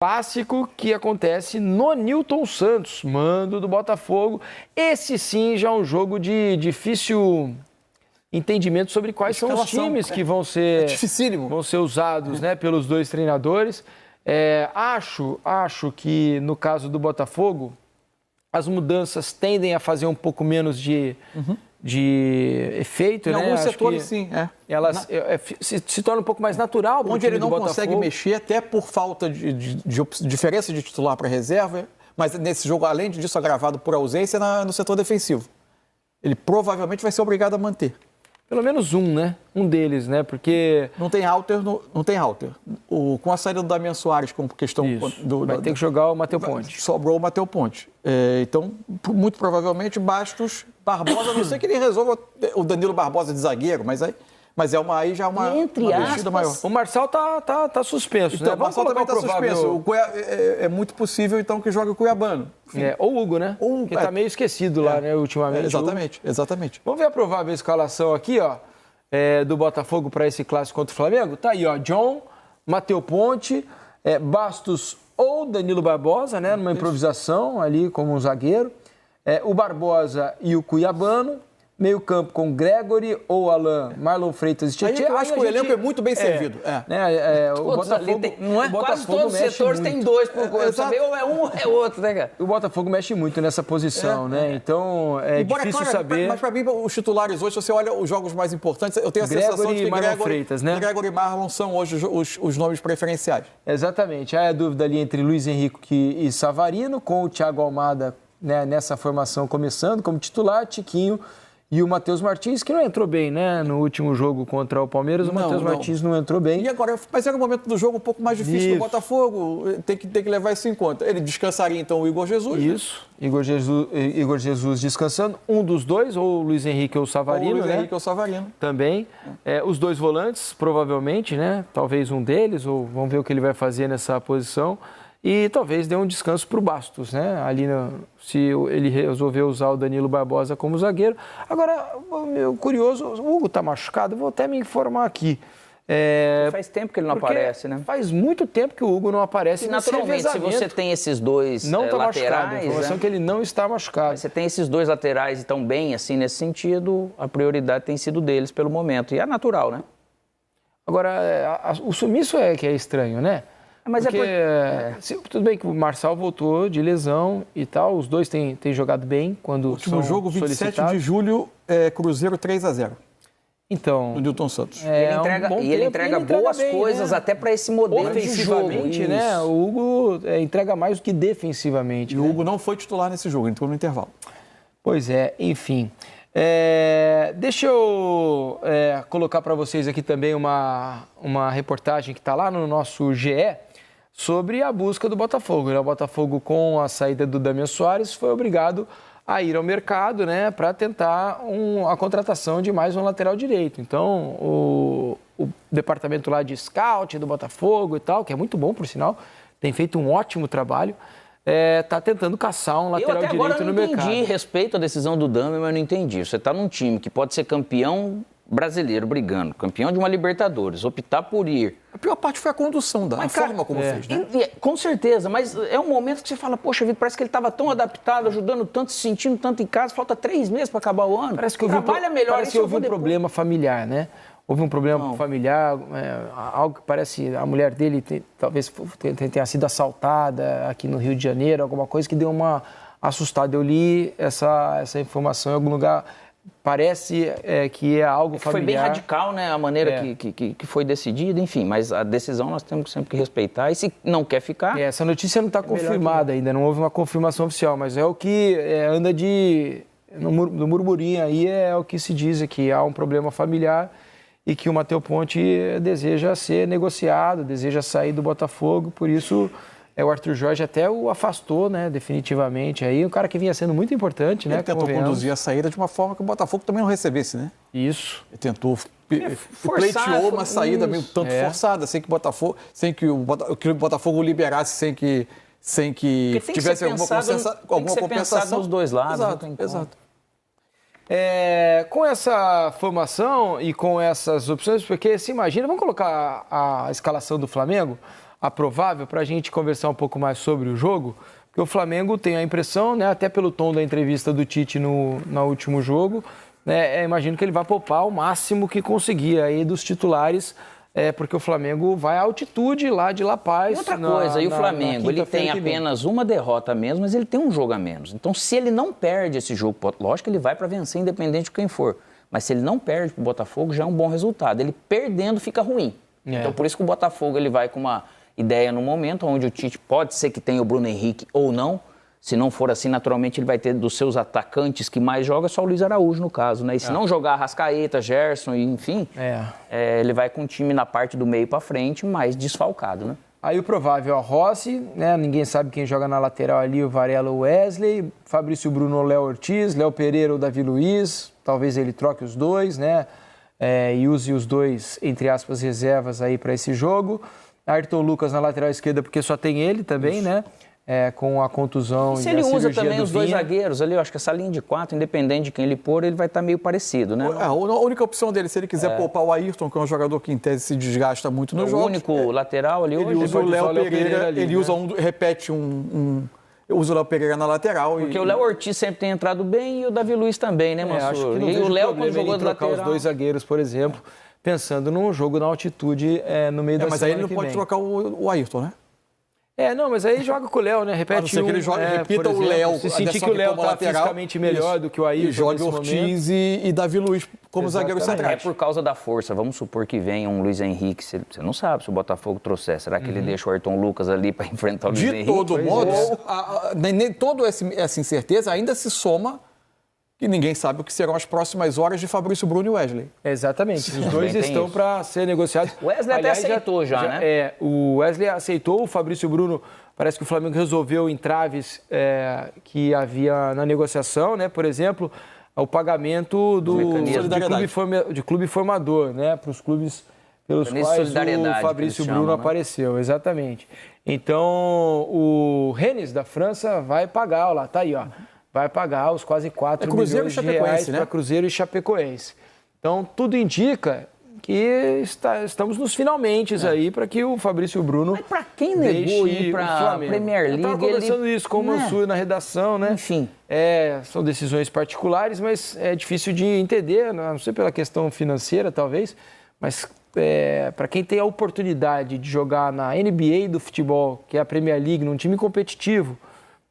Clássico que acontece no Nilton Santos, mando do Botafogo. Esse sim já é um jogo de difícil entendimento sobre quais são os times que vão ser usados, né, pelos dois treinadores. Acho que no caso do Botafogo, as mudanças tendem a fazer um pouco menos de efeito, em né? alguns Acho setores, sim. Elas se torna um pouco mais natural. Onde ele não consegue mexer, até por falta de diferença de titular para reserva, mas nesse jogo, além disso, agravado por ausência no setor defensivo. Ele provavelmente vai ser obrigado a manter. Pelo menos um, né? Um deles, né? Porque... Não tem Halter. Com a saída do Damian Soares, com questão... Vai ter que jogar o Matheus Ponte. Sobrou o Matheus Ponte. Então, muito provavelmente, Bastos, Barbosa, a não sei que ele resolva o Danilo Barbosa de zagueiro, mas aí já é uma mexida maior. O Marçal tá suspenso, então, né? O Marçal também está suspenso. É muito possível, então, que jogue o Cuiabano. Ou o Hugo, né? Que tá meio esquecido lá, né, ultimamente. Exatamente. Vamos ver a provável escalação aqui, ó, do Botafogo para esse clássico contra o Flamengo. Tá aí, ó, John, Matheus Ponte, Bastos ou Danilo Barbosa, né, numa improvisação ali como um zagueiro. O Barbosa e o Cuiabano. Meio campo com Gregory ou Alain, Marlon Freitas e Tietchan. Eu acho que o elenco é muito bem servido. O Botafogo, quase todos os setores tem dois por coisa. Ou é um ou é outro, né, cara? O Botafogo mexe muito nessa posição, né? Então é difícil saber. Mas para mim, os titulares hoje, se você olha os jogos mais importantes, eu tenho a sensação de que Gregory e Marlon são hoje os nomes preferenciais. Exatamente. Há a dúvida ali entre Luiz Henrique e Savarino, com o Thiago Almada, né, nessa formação começando como titular, Tiquinho e o Matheus Martins, que não entrou bem, né? No último jogo contra o Palmeiras, o Matheus Martins não entrou bem. E agora, mas era um momento do jogo um pouco mais difícil do Botafogo. Tem que levar isso em conta. Ele descansaria, então, o Igor Jesus. Isso. Né? Igor Jesus descansando. Um dos dois, ou o Luiz Henrique ou o Savarino, Henrique ou o Savarino. Também. Os dois volantes, provavelmente, né? Talvez um deles, ou vamos ver o que ele vai fazer nessa posição. E talvez dê um descanso para o Bastos, né? Ali, se ele resolver usar o Danilo Barbosa como zagueiro. Agora, meu curioso, o Hugo está machucado, vou até me informar aqui. Faz tempo que ele não aparece, né? Faz muito tempo que o Hugo não aparece. E naturalmente, se você tem esses dois não tá laterais... Machucado. A informação é que ele não está machucado. Você tem esses dois laterais e tão bem, assim, nesse sentido, a prioridade tem sido deles pelo momento. E é natural, né? Agora, o sumiço é que é estranho, né? Mas tudo bem que o Marçal voltou de lesão e tal, os dois têm jogado bem quando último jogo, 27 de julho, Cruzeiro 3-0. Então, no Nilton Santos. Ele entrega boas bem, coisas, né? Até para esse modelo de jogo, né? O Hugo entrega mais do que defensivamente. E o Hugo não foi titular nesse jogo, entrou no intervalo. Pois é, enfim. Deixa eu colocar para vocês aqui também uma reportagem que está lá no nosso GE sobre a busca do Botafogo. O Botafogo, com a saída do Damian Soares, foi obrigado a ir ao mercado, né, para tentar a contratação de mais um lateral direito. Então, o departamento lá de scout do Botafogo e tal, que é muito bom, por sinal, tem feito um ótimo trabalho, está tentando caçar um lateral direito no mercado. Eu entendi respeito à decisão do Damian, mas não entendi. Você está num time que pode ser campeão brasileiro brigando, campeão de uma Libertadores, optar por ir. A pior parte foi a condução forma como fez, né? Com certeza, mas é um momento que você fala, poxa vida, parece que ele estava tão adaptado, ajudando tanto, se sentindo tanto em casa, falta 3 meses para acabar o ano. Parece que houve um problema familiar, né? Houve um problema familiar, algo que parece a mulher dele talvez tenha sido assaltada aqui no Rio de Janeiro, alguma coisa que deu uma assustada. Eu li essa informação em algum lugar. Parece que é algo familiar. Foi bem radical, né? A maneira que foi decidida, enfim. Mas a decisão nós temos sempre que respeitar. E se não quer ficar... Essa notícia não está confirmada ainda, não houve uma confirmação oficial. Mas é o que anda no murmurinho aí, é o que se diz aqui. Há um problema familiar e que o Matheus Ponte deseja ser negociado, deseja sair do Botafogo. Por isso... o Arthur Jorge até o afastou, né, definitivamente. Aí o cara que vinha sendo muito importante, né? Ele tentou conduzir a saída de uma forma que o Botafogo também não recebesse, né? Isso. Ele tentou, pleiteou uma saída meio tanto forçada, sem que o Botafogo liberasse, sem que tivesse alguma compensação dos dois lados. Exato. Com essa formação e com essas opções, porque se imagina, vamos colocar a escalação do Flamengo. a provável, para a gente conversar um pouco mais sobre o jogo, porque o Flamengo tem a impressão, né, até pelo tom da entrevista do Tite no último jogo, né, imagino que ele vai poupar o máximo que conseguir aí dos titulares, porque o Flamengo vai à altitude lá de La Paz. E outra coisa, o Flamengo, ele tem apenas uma derrota a menos, mas ele tem um jogo a menos. Então, se ele não perde esse jogo, lógico que ele vai para vencer independente de quem for, mas se ele não perde para o Botafogo, já é um bom resultado. Ele perdendo fica ruim. Então, por isso que o Botafogo ele vai com uma ideia no momento, onde o Tite pode ser que tenha o Bruno Henrique ou não. Se não for assim, naturalmente ele vai ter dos seus atacantes que mais joga, só o Luiz Araújo, no caso, né? E se não jogar Arrascaeta, Gerson, enfim, ele vai com o time na parte do meio para frente, mais desfalcado, né? Aí o provável é o Rossi, né? Ninguém sabe quem joga na lateral ali, o Varela ou o Wesley, Fabrício Bruno ou Léo Ortiz, Léo Pereira ou Davi Luiz, talvez ele troque os dois, né? E use os dois, entre aspas, reservas aí para esse jogo. Ayrton Lucas na lateral esquerda, porque só tem ele também, né? Com a contusão e se ele usa também os dois Vinha. zagueiros ali, eu acho que essa linha de 4, independente de quem ele pôr, ele vai estar meio parecido, né? A única opção dele, se ele quiser poupar o Ayrton, que é um jogador que em tese se desgasta muito nos jogos. O único lateral ali ele hoje. Usa o Léo Pereira ali, ele né? usa repete usa o Léo Pereira na lateral. Porque o Léo Ortiz sempre tem entrado bem e o Davi Luiz também, né, Mansur? Acho que não e vejo o Léo, problema quando jogou em de trocar lateral... os dois zagueiros, por exemplo, pensando num jogo na altitude no meio da semana. Mas aí ele não que pode vem. trocar o Ayrton, né? Não, mas aí joga com o Léo, né? Repete que ele repita por o Léo. Se sentir que o Léo está fisicamente melhor do que o Ayrton E joga Ortiz e Davi Luiz como zagueiro central. É por causa da força. Vamos supor que venha um Luiz Henrique. Você não sabe se o Botafogo trouxer. Será que ele deixa o Ayrton Lucas ali para enfrentar o Luiz Henrique? De todo modo, nem toda essa incerteza ainda se soma que ninguém sabe o que serão as próximas horas de Fabrício Bruno e Wesley. Exatamente. Os dois estão para ser negociados. O Wesley até aceitou já, né? O Wesley aceitou, o Fabrício Bruno, parece que o Flamengo resolveu entraves que havia na negociação, né? Por exemplo, o pagamento de clube formador, né? Para os clubes pelos quais o Fabrício Bruno apareceu. Exatamente. Então, o Rennes da França vai pagar, lá, tá aí, ó. Vai pagar os quase 4 milhões de reais para Cruzeiro e Chapecoense. Então, tudo indica que estamos nos finalmente aí para que o Fabrício Bruno. Mas para quem negou ir para a Premier League? Eu estava conversando isso com o Mansur na redação, né? Enfim. São decisões particulares, mas é difícil de entender, não sei pela questão financeira, talvez, mas para quem tem a oportunidade de jogar na NBA do futebol, que é a Premier League, num time competitivo,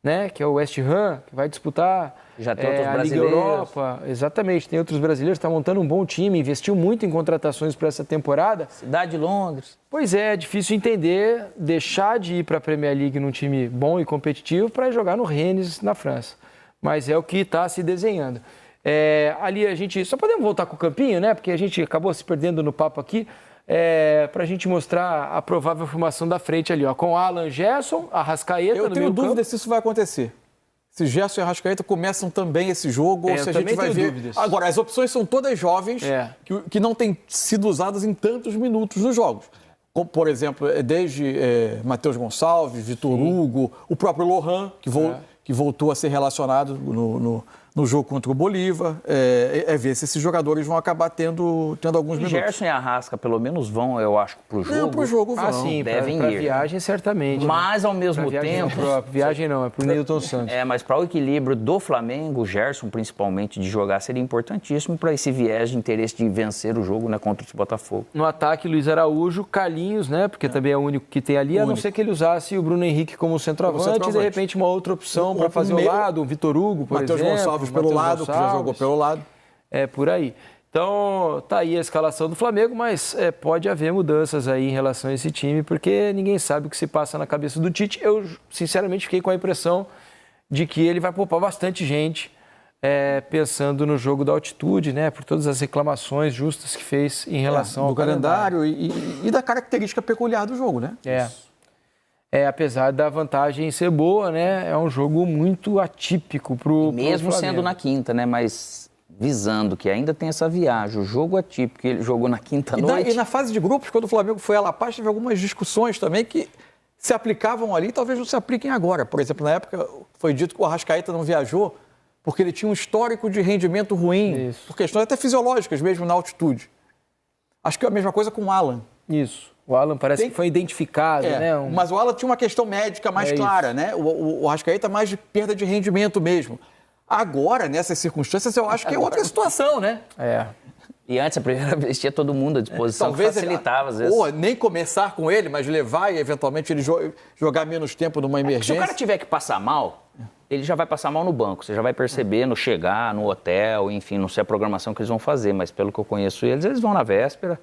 né, que é o West Ham, que vai disputar já tem outros a brasileiros. Liga Europa. Exatamente, tem outros brasileiros, está montando um bom time, investiu muito em contratações para essa temporada. Cidade de Londres. Pois é difícil entender deixar de ir para a Premier League num time bom e competitivo para jogar no Rennes, na França. Mas é o que está se desenhando. Ali a gente... Só podemos voltar com o campinho, né? Porque a gente acabou se perdendo no papo aqui. Para a gente mostrar a provável formação da frente ali, ó, com Alan, Gerson, Arrascaeta. Eu tenho dúvida se isso vai acontecer. Se Gerson e Arrascaeta começam também esse jogo, ou se a gente vai ver. Dúvidas. Agora, as opções são todas jovens que não têm sido usadas em tantos minutos nos jogos. Como, por exemplo, desde Matheus Gonçalves, Vitor Hugo, o próprio Lohan, que voltou a ser relacionado no jogo contra o Bolívar, ver se esses jogadores vão acabar tendo alguns minutos. Gerson e Arrasca, pelo menos, vão, eu acho, pro jogo. Não, pro jogo vão. Sim, devem pra ir. Viagem, certamente. Mas, ao mesmo tempo... Viagem não, é pro Nilton Santos. Mas para o equilíbrio do Flamengo, o Gerson, principalmente, de jogar, seria importantíssimo para esse viés de interesse de vencer o jogo, né, contra o Botafogo. No ataque, Luiz Araújo, Carlinhos, né, porque também é o único que tem ali, a não ser que ele usasse o Bruno Henrique como centroavante e, de repente, uma outra opção para fazer o lado, o Vitor Hugo, por exemplo. Matheus Gonçalves pelo lado, que já jogou pelo lado. Por aí. Então, tá aí a escalação do Flamengo, mas pode haver mudanças aí em relação a esse time, porque ninguém sabe o que se passa na cabeça do Tite. Eu, sinceramente, fiquei com a impressão de que ele vai poupar bastante gente, pensando no jogo da altitude, né, por todas as reclamações justas que fez em relação ao calendário. E da característica peculiar do jogo, né? Apesar da vantagem ser boa, né? É um jogo muito atípico pro mesmo Flamengo. Sendo na quinta, né? Mas visando que ainda tem essa viagem, o jogo atípico, ele jogou na quinta-noite. E na fase de grupos, quando o Flamengo foi a La Paz, teve algumas discussões também que se aplicavam ali e talvez não se apliquem agora. Por exemplo, na época foi dito que o Arrascaeta não viajou porque ele tinha um histórico de rendimento ruim, por questões até fisiológicas mesmo na altitude. Acho que é a mesma coisa com o Alan. Isso. O Alan parece que foi identificado, né? Mas o Alan tinha uma questão médica mais clara, né? O Arrascaeta mais de perda de rendimento mesmo. Agora, nessas circunstâncias, eu acho que é outra situação, né? E antes, a primeira vez, tinha todo mundo à disposição, talvez facilitava, às vezes. Ou nem começar com ele, mas levar e, eventualmente, ele jogar menos tempo numa emergência. Se o cara tiver que passar mal, ele já vai passar mal no banco. Você já vai perceber no chegar, no hotel, enfim, não sei a programação que eles vão fazer, mas pelo que eu conheço eles vão na véspera.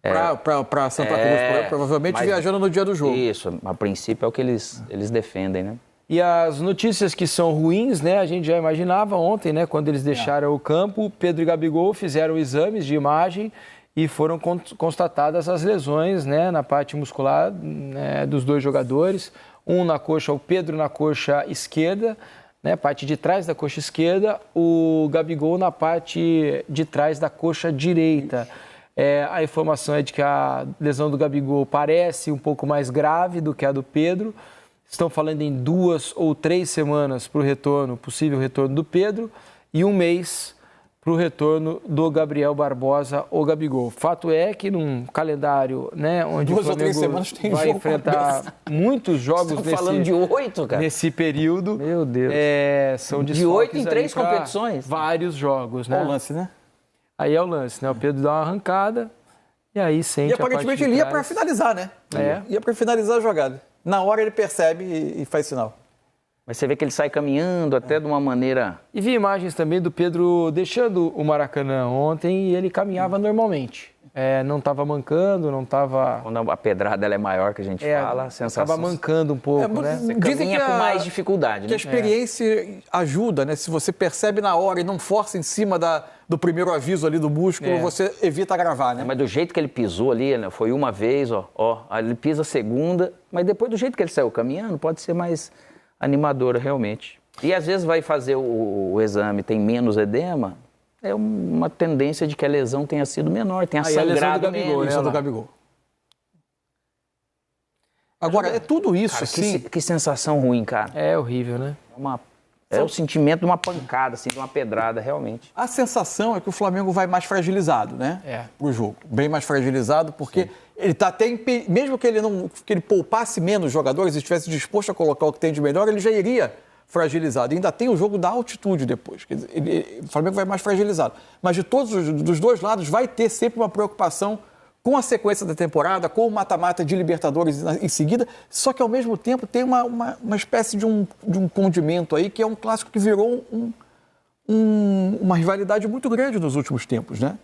Para Santa Cruz, provavelmente viajando no dia do jogo. Isso, a princípio é o que eles defendem, né? E as notícias que são ruins, né? A gente já imaginava ontem, né? Quando eles deixaram o campo, Pedro e Gabigol fizeram exames de imagem e foram constatadas as lesões, né? Na parte muscular, né, dos dois jogadores. Um na coxa, o Pedro na coxa esquerda, né? Parte de trás da coxa esquerda. O Gabigol na parte de trás da coxa direita. A informação é de que a lesão do Gabigol parece um pouco mais grave do que a do Pedro. Estão falando em 2 ou 3 semanas para o retorno, possível retorno do Pedro, e 1 mês para o retorno do Gabriel Barbosa ou Gabigol. Fato é que num calendário, né, onde 2 ou 3 semanas tem vai enfrentar muitos jogos falando de 8, cara. Nesse período. Meu Deus. São de 8 em 3 competições. Vários jogos, né? É o lance, né? Aí é o lance, né? O Pedro dá uma arrancada e aí sente. E aparentemente ele ia para finalizar, né? Ia para finalizar a jogada. Na hora ele percebe e faz sinal. Mas você vê que ele sai caminhando até de uma maneira... E vi imagens também do Pedro deixando o Maracanã ontem e ele caminhava normalmente. Não estava mancando, não estava... Quando a pedrada ela é maior, que a gente fala, a sensação... Estava mancando um pouco, né? Você caminha com mais dificuldade, né? Que a experiência ajuda, né? Se você percebe na hora e não força em cima do primeiro aviso ali do músculo, você evita agravar, né? Mas do jeito que ele pisou ali, né? Foi uma vez, aí ele pisa a segunda, mas depois do jeito que ele saiu caminhando, pode ser mais animadora realmente. E às vezes vai fazer o exame, tem menos edema, é uma tendência de que a lesão tenha sido menor, tenha sangrado menos. Lesão do Gabigol. Agora, é tudo isso, cara, assim... Que sensação ruim, cara. É horrível, né? É o sentimento de uma pancada, assim, de uma pedrada, realmente. A sensação é que o Flamengo vai mais fragilizado, né? Pro jogo. Bem mais fragilizado, porque ele está até... Mesmo que ele poupasse menos jogadores e estivesse disposto a colocar o que tem de melhor, ele já iria fragilizado. E ainda tem o jogo da altitude depois. Quer dizer, o Flamengo vai mais fragilizado. Mas dos dois lados vai ter sempre uma preocupação com a sequência da temporada, com o mata-mata de Libertadores em seguida, só que ao mesmo tempo tem uma espécie de um condimento aí, que é um clássico que virou uma rivalidade muito grande nos últimos tempos, né?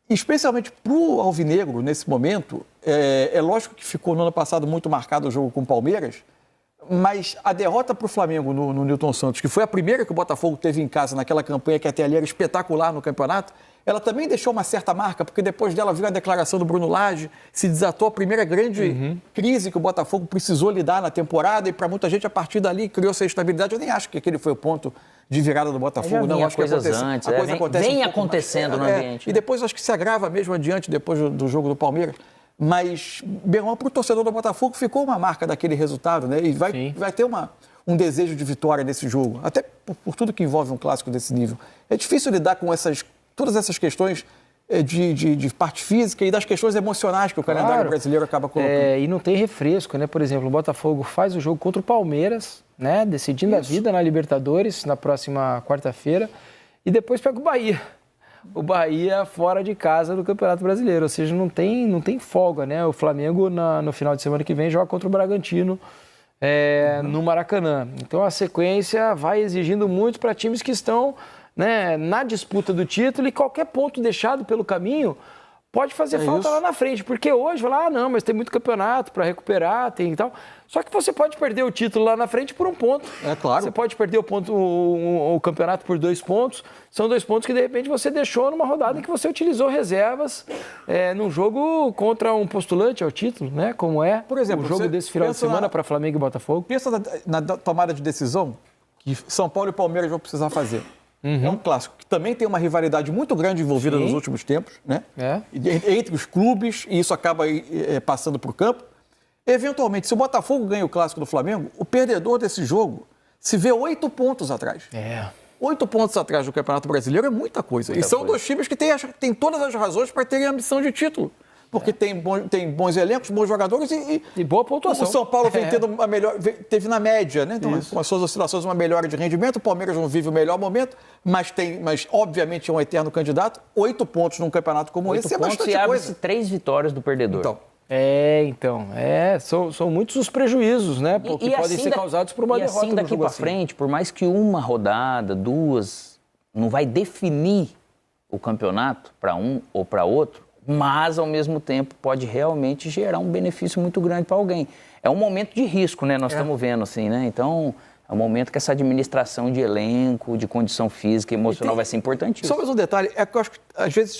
Especialmente para o Alvinegro, nesse momento, é lógico que ficou no ano passado muito marcado o jogo com o Palmeiras, mas a derrota para o Flamengo no Newton Santos, que foi a primeira que o Botafogo teve em casa naquela campanha que até ali era espetacular no campeonato, ela também deixou uma certa marca, porque depois dela veio a declaração do Bruno Lage, se desatou a primeira grande crise que o Botafogo precisou lidar na temporada, e para muita gente a partir dali criou-se a estabilidade. Eu nem acho que aquele foi o ponto de virada do Botafogo, não. Acho que antes, vem acontecendo no ambiente. E depois acho que se agrava mesmo adiante, depois do jogo do Palmeiras. Mas, bem, para o torcedor do Botafogo ficou uma marca daquele resultado, né? E vai ter um desejo de vitória nesse jogo, até por tudo que envolve um clássico desse nível. É difícil lidar com todas essas questões de parte física e das questões emocionais que o calendário brasileiro acaba colocando. E não tem refresco, né? Por exemplo, o Botafogo faz o jogo contra o Palmeiras, né? Decidindo a vida na Libertadores na próxima quarta-feira, e depois pega o Bahia. O Bahia fora de casa do Campeonato Brasileiro, ou seja, não tem folga, né? O Flamengo no final de semana que vem joga contra o Bragantino no Maracanã. Então a sequência vai exigindo muito para times que estão, né, na disputa do título, e qualquer ponto deixado pelo caminho pode fazer falta lá na frente, porque hoje vai lá, não, mas tem muito campeonato para recuperar, tem e tal. Só que você pode perder o título lá na frente por 1 ponto. É claro. Você pode perder o campeonato por 2 pontos. São 2 pontos que, de repente, você deixou numa rodada em que você utilizou reservas num jogo contra um postulante ao título, né? Como por exemplo, o jogo desse final de semana para Flamengo e Botafogo. Pensa na tomada de decisão que São Paulo e Palmeiras vão precisar fazer. É um clássico que também tem uma rivalidade muito grande envolvida nos últimos tempos, né? Entre os clubes, e isso acaba passando para o campo. Eventualmente, se o Botafogo ganha o clássico do Flamengo, o perdedor desse jogo se vê 8 pontos atrás. 8 pontos atrás do Campeonato Brasileiro é muita coisa. E são 2 times que têm todas as razões para terem ambição de título. porque tem bons elencos, bons jogadores e boa pontuação. O São Paulo vem tendo uma melhor, teve na média, né? Então, com as suas oscilações, uma melhora de rendimento. O Palmeiras não vive o melhor momento, mas obviamente é um eterno candidato. 8 pontos num campeonato como esse é bastante coisa. E abre-se 3 vitórias do perdedor. São muitos os prejuízos, né? Porque podem ser causados por uma derrota. E assim daqui para frente, por mais que uma rodada, 2, não vai definir o campeonato para um ou para outro, mas ao mesmo tempo pode realmente gerar um benefício muito grande para alguém. É um momento de risco, né? Nós estamos vendo assim, né? Então, é um momento que essa administração de elenco, de condição física e emocional vai ser importantíssima. Só mais um detalhe, é que eu acho que às vezes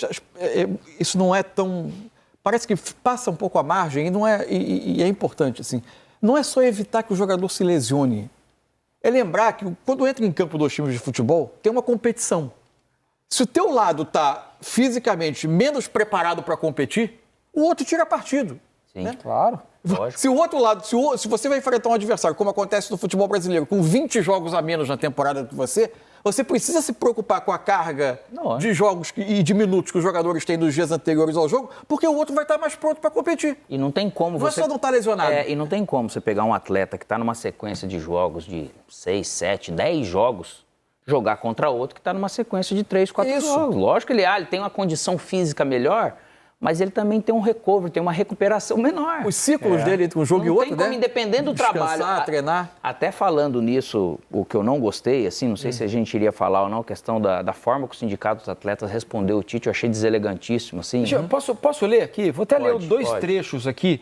isso não é tão... Parece que passa um pouco a margem e é importante, assim. Não é só evitar que o jogador se lesione. É lembrar que quando entra em campo 2 times de futebol, tem uma competição. Se o teu lado está fisicamente menos preparado para competir, o outro tira partido. Sim, né? Claro. Lógico. Se o outro lado, se você vai enfrentar um adversário, como acontece no futebol brasileiro, com 20 jogos a menos na temporada que você precisa se preocupar com a carga de jogos e de minutos que os jogadores têm nos dias anteriores ao jogo, porque o outro vai estar mais pronto para competir. E não tem como você... Não é só não estar lesionado. E não tem como você pegar um atleta que está numa sequência de jogos de 6, 7, 10 jogos, jogar contra outro que está numa sequência de 3, 4 jogos. Lógico que ele tem uma condição física melhor, mas ele também tem um recovery, tem uma recuperação menor. Os ciclos dele entre um jogo e outro, não tem como, independendo do trabalho. Treinar. Até falando nisso, o que eu não gostei, assim, não sei se a gente iria falar ou não, a questão da forma que o Sindicato dos Atletas respondeu o Tite, eu achei deselegantíssimo, assim. Posso ler aqui? Vou até ler 2 trechos aqui.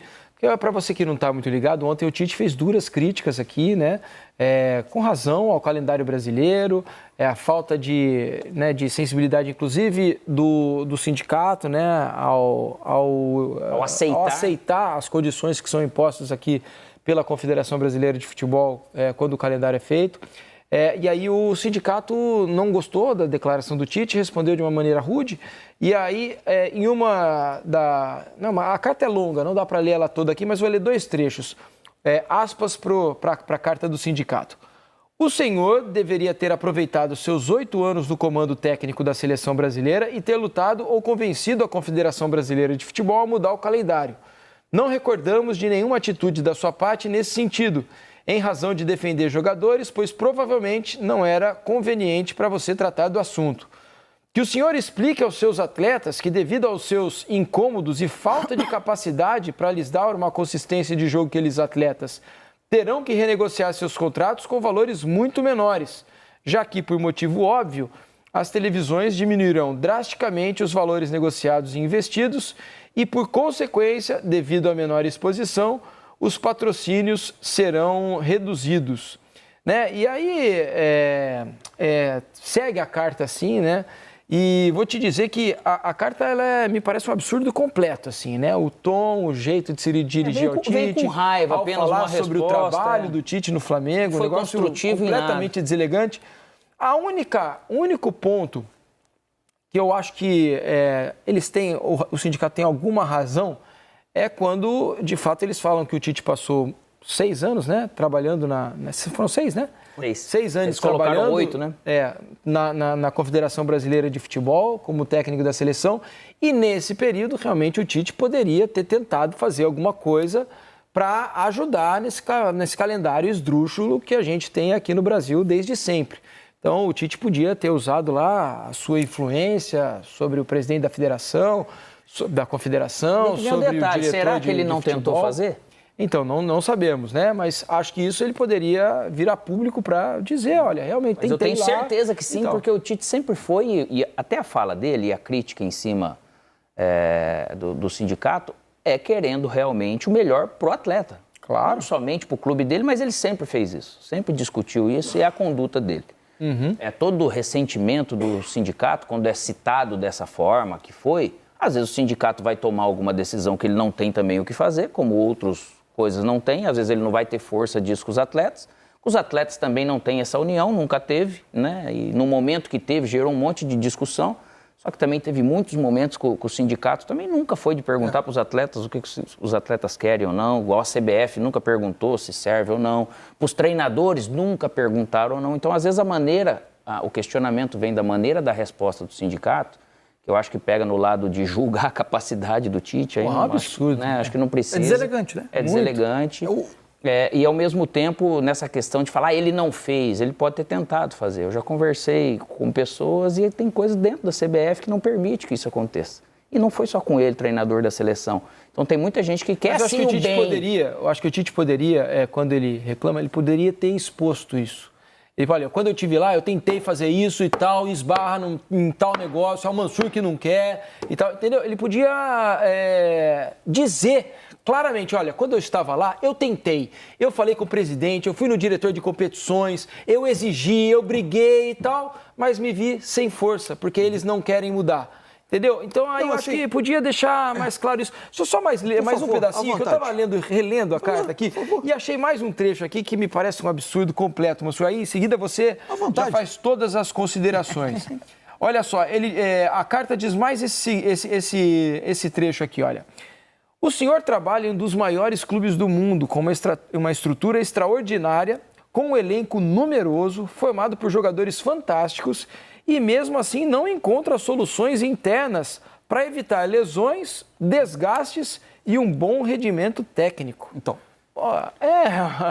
Para você que não está muito ligado, ontem o Tite fez duras críticas aqui, né? Com razão ao calendário brasileiro, a falta de sensibilidade, inclusive, do sindicato, né? Ao aceitar as condições que são impostas aqui pela Confederação Brasileira de Futebol quando o calendário é feito. E aí o sindicato não gostou da declaração do Tite, respondeu de uma maneira rude. E aí, a carta é longa, não dá para ler ela toda aqui, mas vou ler 2 trechos. Aspas para a carta do sindicato. O senhor deveria ter aproveitado seus 8 anos no comando técnico da seleção brasileira e ter lutado ou convencido a Confederação Brasileira de Futebol a mudar o calendário. Não recordamos de nenhuma atitude da sua parte nesse sentido, em razão de defender jogadores, pois provavelmente não era conveniente para você tratar do assunto. Que o senhor explique aos seus atletas que, devido aos seus incômodos e falta de capacidade para lhes dar uma consistência de jogo que eles atletas terão que renegociar seus contratos com valores muito menores, já que, por motivo óbvio, as televisões diminuirão drasticamente os valores negociados e investidos e, por consequência, devido à menor exposição, os patrocínios serão reduzidos, né? E aí segue a carta assim, né? E vou te dizer que a carta me parece um absurdo completo, assim, né? O tom, o jeito de se dirigir ao Tite, vem com raiva, apenas falar uma sobre o trabalho do Tite no Flamengo, foi um negócio construtivo completamente deselegante. O único ponto que eu acho que o sindicato tem alguma razão é quando, de fato, eles falam que o Tite passou 6 anos, né, trabalhando foram 6, né? 6 anos trabalhando. 8, né? Na Confederação Brasileira de Futebol, como técnico da seleção. E nesse período, realmente, o Tite poderia ter tentado fazer alguma coisa para ajudar nesse calendário esdrúxulo que a gente tem aqui no Brasil desde sempre. Então, o Tite podia ter usado lá a sua influência sobre o presidente da federação, da confederação, sobre o diretor será que ele não tentou fazer? Então, não sabemos, né? Mas acho que isso ele poderia vir a público para dizer, olha, realmente tem que ter. Eu tenho certeza que sim, então, porque o Tite sempre foi, e até a fala dele e a crítica em cima do sindicato, querendo realmente o melhor pro atleta. Claro. Não somente pro clube dele, mas ele sempre fez isso, sempre discutiu isso e é a conduta dele. Uhum. Todo o ressentimento do sindicato, quando é citado dessa forma que foi, às vezes o sindicato vai tomar alguma decisão que ele não tem também o que fazer, como outras coisas não tem, às vezes ele não vai ter força disso com os atletas também não têm essa união, nunca teve, né? E no momento que teve, gerou um monte de discussão, só que também teve muitos momentos que o sindicato também nunca foi de perguntar para os atletas o que os atletas querem ou não, igual a CBF nunca perguntou se serve ou não, para os treinadores nunca perguntaram ou não, então às vezes o questionamento vem da maneira da resposta do sindicato, que eu acho que pega no lado de julgar a capacidade do Tite. Aí, é um absurdo. Acho que não precisa. É deselegante, né? É deselegante. E, ao mesmo tempo, nessa questão de falar, ele não fez, ele pode ter tentado fazer. Eu já conversei com pessoas e tem coisas dentro da CBF que não permite que isso aconteça. E não foi só com ele, treinador da seleção. Então, tem muita gente que quer sim o bem. Eu acho que o Tite poderia, quando ele reclama, ele poderia ter exposto isso. Ele fala, olha, quando eu estive lá, eu tentei fazer isso e tal, esbarra em tal negócio, é o Mansur que não quer e tal, entendeu? Ele podia dizer claramente, olha, quando eu estava lá, eu tentei, eu falei com o presidente, eu fui no diretor de competições, eu exigi, eu briguei e tal, mas me vi sem força, porque eles não querem mudar. Entendeu? Então, aí eu acho que podia deixar mais claro isso. Deixa eu só ler mais um pedacinho, que eu estava relendo a carta aqui, e achei mais um trecho aqui que me parece um absurdo completo, Mansur. Aí, em seguida, você já faz todas as considerações. Olha só, a carta diz mais esse trecho aqui, olha. O senhor trabalha em um dos maiores clubes do mundo, com uma estrutura extraordinária, com um elenco numeroso, formado por jogadores fantásticos, e mesmo assim não encontra soluções internas para evitar lesões, desgastes e um bom rendimento técnico. Então,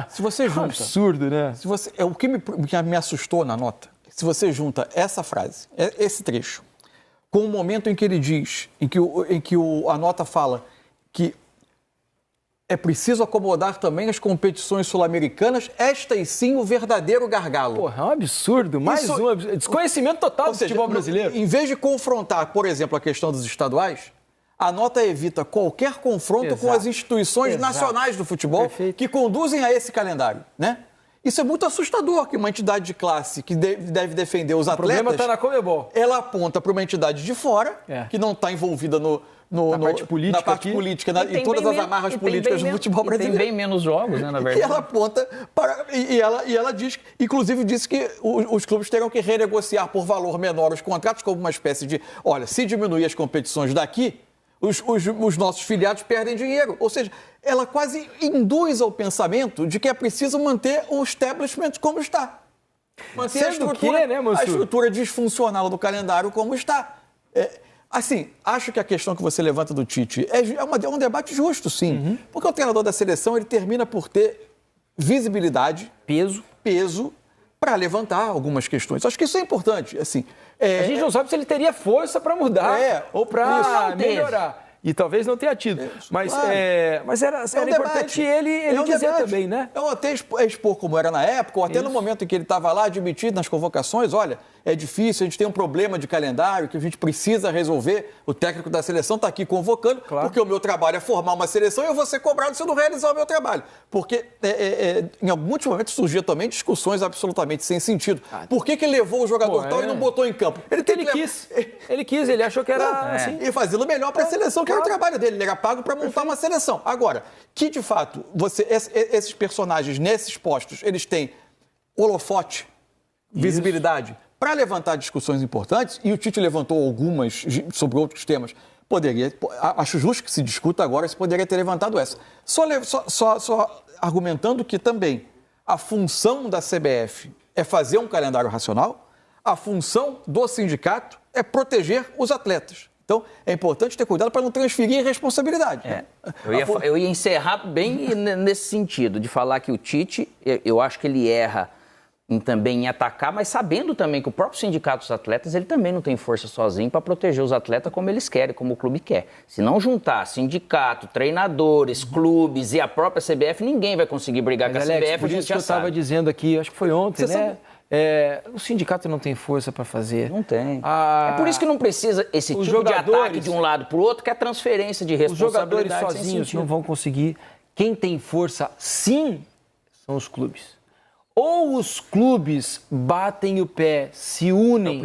se você junta, absurdo, né? O que me assustou na nota, se você junta essa frase, esse trecho, com o momento em que ele diz, em que a nota fala que é preciso acomodar também as competições sul-americanas, estas sim o verdadeiro gargalo. Porra, é um absurdo, desconhecimento total do futebol brasileiro. Em vez de confrontar, por exemplo, a questão dos estaduais, a nota evita qualquer confronto com as instituições nacionais do futebol que conduzem a esse calendário, né? Isso é muito assustador, que uma entidade de classe que deve defender os atletas... O problema está na Conmebol. Ela aponta para uma entidade de fora, que não está envolvida na parte política, em todas as amarras políticas do futebol brasileiro. Tem bem menos jogos, né, na verdade. E ela aponta para... E ela diz, inclusive disse que os clubes terão que renegociar por valor menor os contratos, como uma espécie de... Olha, se diminuir as competições daqui, os nossos filiados perdem dinheiro. Ou seja, ela quase induz ao pensamento de que é preciso manter o establishment como está. Manter a estrutura disfuncional do calendário como está. Assim, acho que a questão que você levanta do Tite é um debate justo, sim. Porque o treinador da seleção ele termina por ter visibilidade, peso para levantar algumas questões. Acho que isso é importante. Assim, a gente não sabe se ele teria força para mudar ou para melhorar. E talvez não tenha tido. Mas, claro. Mas era importante ele dizer também, né? Eu até expor como era na época, ou até no momento em que ele estava lá admitido nas convocações, olha, é difícil, a gente tem um problema de calendário que a gente precisa resolver. O técnico da seleção está aqui convocando, porque o meu trabalho é formar uma seleção e eu vou ser cobrado se eu não realizar o meu trabalho. Porque em alguns momentos surgiam também discussões absolutamente sem sentido. Por que levou o jogador tal e não botou em campo? Ele quis, ele achou que era assim. E fazendo melhor para a seleção, que era o trabalho dele. Ele era pago para montar uma seleção. Agora, que de fato, esses personagens nesses postos, eles têm holofote, visibilidade, para levantar discussões importantes, e o Tite levantou algumas sobre outros temas, acho justo que se discuta agora se poderia ter levantado essa. Só argumentando que também a função da CBF é fazer um calendário racional, a função do sindicato é proteger os atletas. Então, é importante ter cuidado para não transferir responsabilidade. Eu ia encerrar bem nesse sentido, de falar que o Tite, eu acho que ele erra também em atacar, mas sabendo também que o próprio sindicato dos atletas, ele também não tem força sozinho para proteger os atletas como eles querem, como o clube quer. Se não juntar sindicato, treinadores, clubes e a própria CBF, ninguém vai conseguir brigar com a CBF. Por isso que eu estava dizendo aqui, acho que foi ontem, né? O sindicato não tem força para fazer. Não tem. É por isso que não precisa esse tipo de ataque de um lado para o outro, que é a transferência de responsabilidade. Os jogadores sozinhos não vão conseguir. Quem tem força, sim, são os clubes. Ou os clubes batem o pé, se unem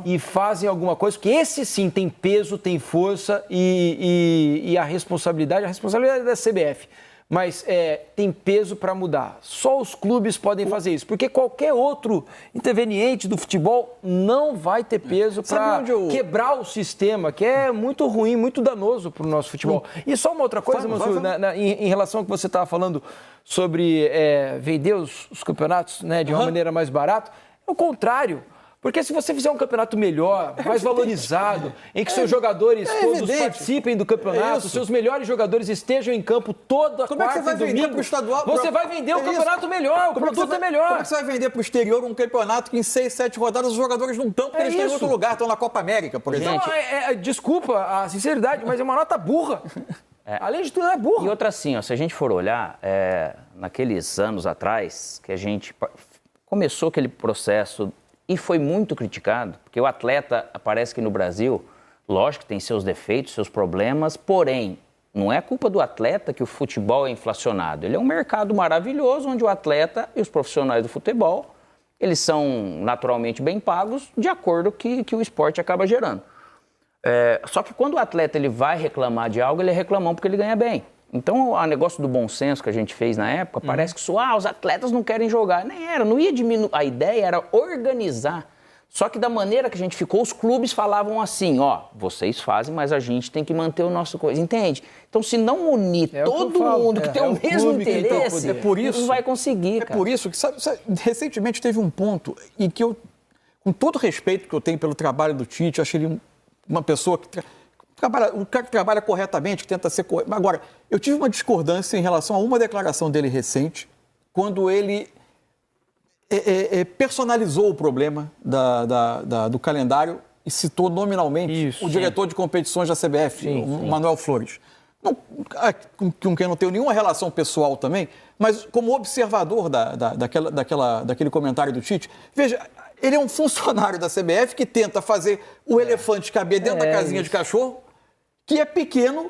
e fazem alguma coisa, porque esse sim tem peso, tem força e a responsabilidade é da CBF. Mas tem peso para mudar. Só os clubes podem fazer isso, porque qualquer outro interveniente do futebol não vai ter peso para quebrar o sistema, que é muito ruim, muito danoso para o nosso futebol. E só uma outra coisa, Mansur, em relação ao que você estava falando sobre vender os campeonatos, né, de uma maneira mais barata, é o contrário. Porque se você fizer um campeonato melhor, mais valorizado, em que seus jogadores todos participem do campeonato, seus melhores jogadores estejam em campo toda quarta e domingo... Como é que você vai vender para o estadual? Você vai vender um campeonato melhor, o produto é melhor. Como é que você vai vender para o exterior um campeonato que em 6, 7 rodadas os jogadores não estão, porque eles estão em outro lugar, estão na Copa América, por exemplo? Então, desculpa a sinceridade, mas é uma nota burra. Além de tudo, é burra. E outra assim, ó, se a gente for olhar, naqueles anos atrás, que a gente começou aquele processo e foi muito criticado, porque o atleta, parece que no Brasil, lógico que tem seus defeitos, seus problemas, porém, não é culpa do atleta que o futebol é inflacionado. Ele é um mercado maravilhoso, onde o atleta e os profissionais do futebol, eles são naturalmente bem pagos, de acordo com que o esporte acaba gerando. Só que quando o atleta ele vai reclamar de algo, ele é reclamão porque ele ganha bem. Então, o negócio do bom senso que a gente fez na época, parece que os atletas não querem jogar. Nem era, não ia diminuir. A ideia era organizar. Só que da maneira que a gente ficou, os clubes falavam assim, vocês fazem, mas a gente tem que manter o nosso coisa, entende? Então, se não unir todo mundo que tem o mesmo interesse, não vai conseguir, cara. É por isso que, sabe, recentemente teve um ponto em que eu, com todo o respeito que eu tenho pelo trabalho do Tite, eu achei ele uma pessoa que... O cara que trabalha corretamente, que tenta ser correto. Agora, eu tive uma discordância em relação a uma declaração dele recente, quando ele personalizou o problema do calendário e citou nominalmente o diretor de competições da CBF, o Manuel Flores. Não, com quem eu não tenho nenhuma relação pessoal também, mas como observador daquele comentário do Tite, veja... Ele é um funcionário da CBF que tenta fazer o elefante caber dentro da casinha de cachorro, que é pequeno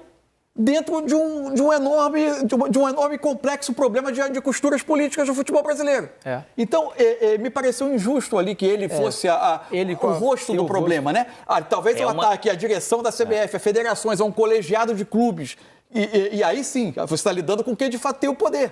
dentro de um enorme complexo problema de costuras políticas do futebol brasileiro. Então, me pareceu injusto ali que ele fosse o rosto do problema, né? Talvez o ataque à direção da CBF, a federações, a um colegiado de clubes. E aí sim, você está lidando com quem de fato tem o poder.